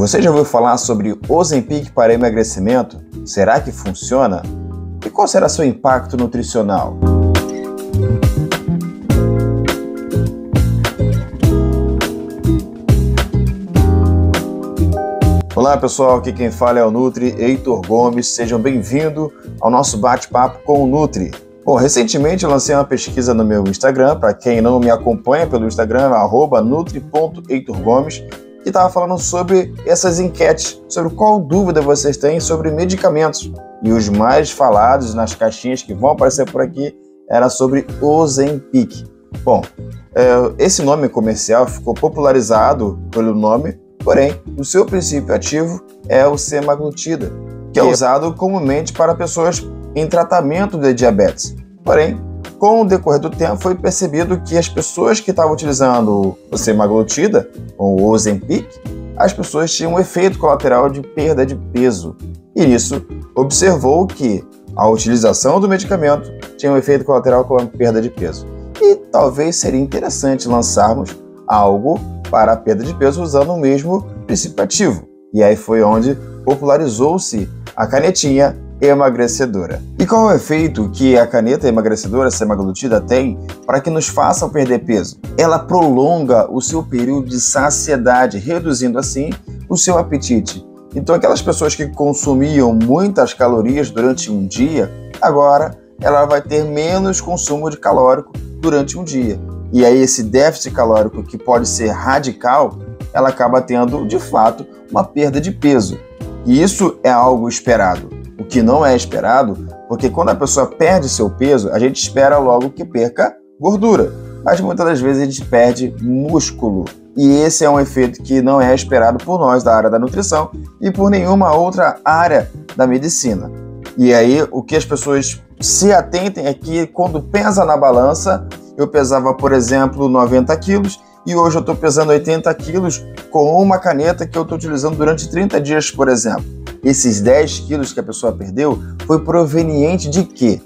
Você já ouviu falar sobre Ozempic para emagrecimento? Será que funciona? E qual será seu impacto nutricional? Olá pessoal, aqui quem fala é o Nutri Heitor Gomes. Sejam bem-vindos ao nosso bate-papo com o Nutri. Bom, recentemente eu lancei uma pesquisa no meu Instagram, para quem não me acompanha pelo Instagram, @nutri.heitorgomes, que estava falando sobre essas enquetes, sobre qual dúvida vocês têm sobre medicamentos. E os mais falados nas caixinhas que vão aparecer por aqui era sobre Ozempic. Bom, esse nome comercial ficou popularizado pelo nome, porém, o seu princípio ativo é o semaglutida, que é usado comumente para pessoas em tratamento de diabetes. Porém, com o decorrer do tempo, foi percebido que as pessoas que estavam utilizando o semaglutida, ou o Ozempic, as pessoas tinham um efeito colateral de perda de peso. E nisso, observou que a utilização do medicamento tinha um efeito colateral com a perda de peso. E talvez seria interessante lançarmos algo para a perda de peso usando o mesmo princípio ativo. E aí foi onde popularizou-se a canetinha emagrecedora. E qual é o efeito que a caneta emagrecedora semaglutida tem para que nos faça perder peso? Ela prolonga o seu período de saciedade, reduzindo assim o seu apetite. Então aquelas pessoas que consumiam muitas calorias durante um dia, agora ela vai ter menos consumo de calórico durante um dia. E aí esse déficit calórico, que pode ser radical, ela acaba tendo, de fato, uma perda de peso. E isso é algo esperado. O que não é esperado, porque quando a pessoa perde seu peso, a gente espera logo que perca gordura. Mas muitas das vezes a gente perde músculo. E esse é um efeito que não é esperado por nós da área da nutrição e por nenhuma outra área da medicina. E aí o que as pessoas se atentem é que quando pesa na balança, eu pesava, por exemplo, 90 quilos e hoje eu estou pesando 80 quilos com uma caneta que eu estou utilizando durante 30 dias, por exemplo. Esses 10 quilos que a pessoa perdeu foi proveniente de quê?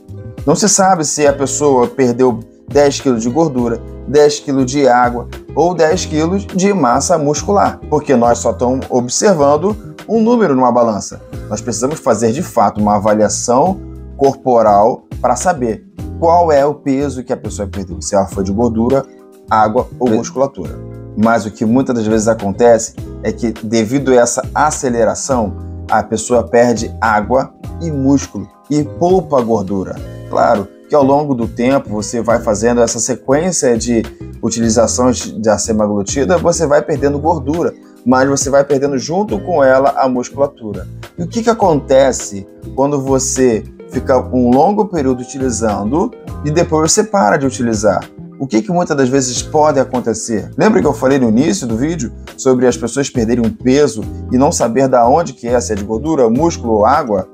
Não se sabe se a pessoa perdeu 10 quilos de gordura, 10 quilos de água ou 10 quilos de massa muscular, porque nós só estamos observando um número numa balança. Nós precisamos fazer, de fato, uma avaliação corporal para saber qual é o peso que a pessoa perdeu, se ela foi de gordura, água ou musculatura. Mas o que muitas das vezes acontece é que, devido a essa aceleração, a pessoa perde água e músculo e poupa gordura. Claro que ao longo do tempo você vai fazendo essa sequência de utilizações da semaglutida, você vai perdendo gordura, mas você vai perdendo junto com ela a musculatura. E o que acontece quando você fica um longo período utilizando e depois você para de utilizar? O que muitas das vezes pode acontecer? Lembra que eu falei no início do vídeo sobre as pessoas perderem um peso e não saber de onde que é, se é de gordura, músculo ou água?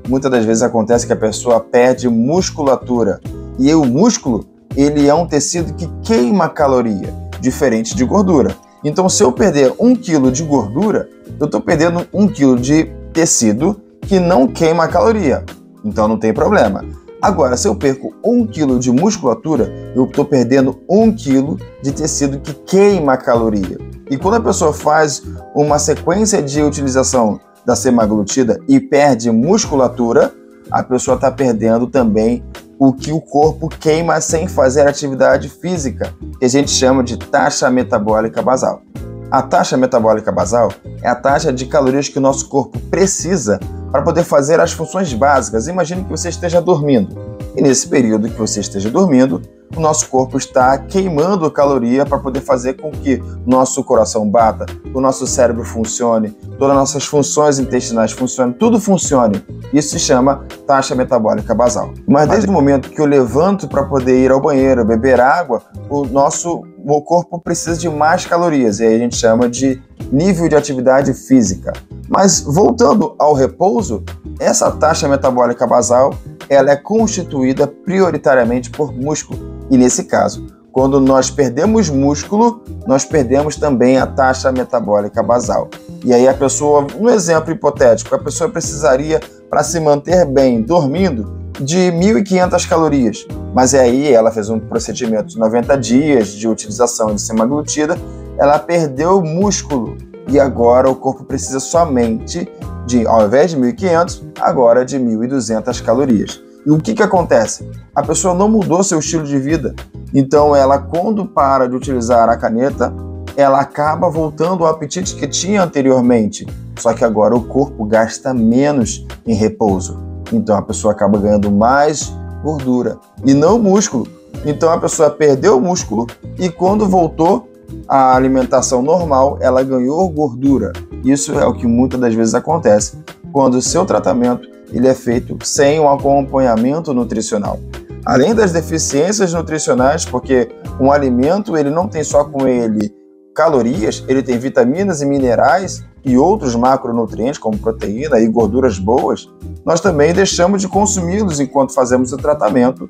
Muitas das vezes acontece que a pessoa perde musculatura. E o músculo, ele é um tecido que queima caloria, diferente de gordura. Então, se eu perder 1 kg de gordura, eu estou perdendo 1 kg de tecido que não queima caloria. Então não tem problema. Agora, se eu perco 1 kg de musculatura, eu estou perdendo 1 kg de tecido que queima a caloria. E quando a pessoa faz uma sequência de utilização da semaglutida e perde musculatura, a pessoa está perdendo também o que o corpo queima sem fazer atividade física, que a gente chama de taxa metabólica basal. A taxa metabólica basal é a taxa de calorias que o nosso corpo precisa para poder fazer as funções básicas. Imagine que você esteja dormindo. E nesse período que você esteja dormindo, o nosso corpo está queimando caloria para poder fazer com que o nosso coração bata, o nosso cérebro funcione, todas as nossas funções intestinais funcionem, tudo funcione. Isso se chama taxa metabólica basal. Mas desde o momento que eu levanto para poder ir ao banheiro, beber água, o corpo precisa de mais calorias, e aí a gente chama de nível de atividade física. Mas voltando ao repouso, essa taxa metabólica basal, ela é constituída prioritariamente por músculo. E nesse caso, quando nós perdemos músculo, nós perdemos também a taxa metabólica basal. E aí a pessoa, um exemplo hipotético, a pessoa precisaria, para se manter bem dormindo, de 1.500 calorias. Mas aí ela fez um procedimento de 90 dias de utilização de semaglutida, ela perdeu músculo. e agora o corpo precisa somente de, ao invés de 1.500, agora de 1.200 calorias. E o que acontece? A pessoa não mudou seu estilo de vida, então ela, quando para de utilizar a caneta, ela acaba voltando ao apetite que tinha anteriormente, só que agora o corpo gasta menos em repouso, então a pessoa acaba ganhando mais gordura e não músculo. Então a pessoa perdeu o músculo e quando voltou à alimentação normal, ela ganhou gordura. Isso é o que muitas das vezes acontece quando o seu tratamento ele é feito sem um acompanhamento nutricional. Além das deficiências nutricionais, porque um alimento ele não tem só com ele calorias, ele tem vitaminas e minerais e outros macronutrientes como proteína e gorduras boas, nós também deixamos de consumi-los enquanto fazemos o tratamento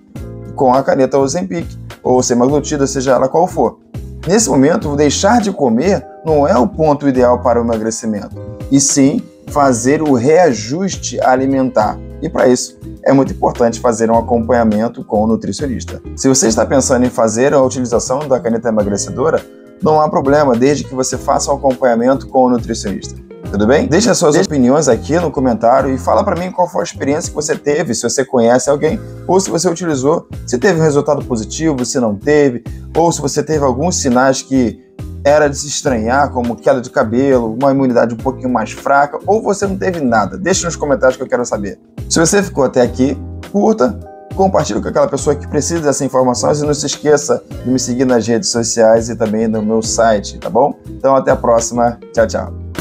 com a caneta Ozempic ou semaglutida, seja ela qual for. Nesse momento, deixar de comer não é o ponto ideal para o emagrecimento, e sim fazer o reajuste alimentar. E para isso, é muito importante fazer um acompanhamento com o nutricionista. Se você está pensando em fazer a utilização da caneta emagrecedora, não há problema, desde que você faça um acompanhamento com o nutricionista. Tudo bem? Deixe as suas opiniões aqui no comentário e fala para mim qual foi a experiência que você teve, se você conhece alguém ou se você utilizou, se teve um resultado positivo, se não teve, ou se você teve alguns sinais que era de se estranhar, como queda de cabelo, uma imunidade um pouquinho mais fraca, ou você não teve nada. Deixe nos comentários que eu quero saber. Se você ficou até aqui, curta, compartilhe com aquela pessoa que precisa dessa informação e não se esqueça de me seguir nas redes sociais e também no meu site, tá bom? Então até a próxima. Tchau, tchau.